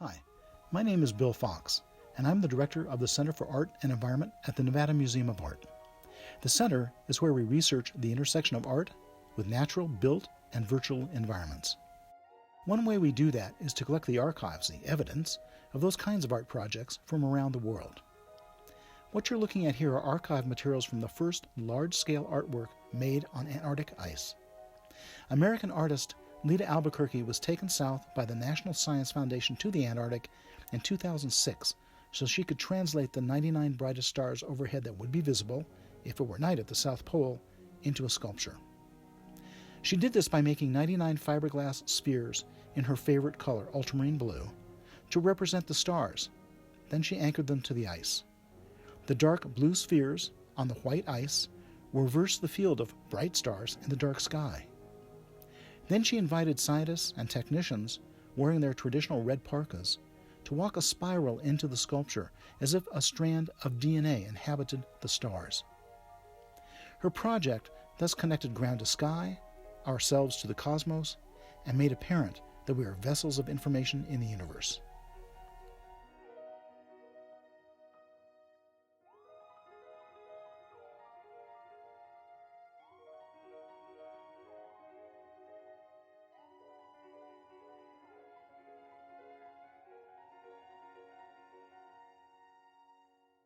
Hi, my name is Bill Fox, and I'm the director of the Center for Art and Environment at the Nevada Museum of Art. The center is where we research the intersection of art with natural, built, and virtual environments. One way we do that is to collect the archives, the evidence, of those kinds of art projects from around the world. What you're looking at here are archive materials from the first large-scale artwork made on Antarctic ice. American artist Lita Albuquerque was taken south by the National Science Foundation to the Antarctic in 2006 so she could translate the 99 brightest stars overhead that would be visible, if it were night at the South Pole, into a sculpture. She did this by making 99 fiberglass spheres in her favorite color, ultramarine blue, to represent the stars. Then she anchored them to the ice. The dark blue spheres on the white ice reversed the field of bright stars in the dark sky. Then she invited scientists and technicians wearing their traditional red parkas to walk a spiral into the sculpture as if a strand of DNA inhabited the stars. Her project thus connected ground to sky, ourselves to the cosmos, and made apparent that we are vessels of information in the universe.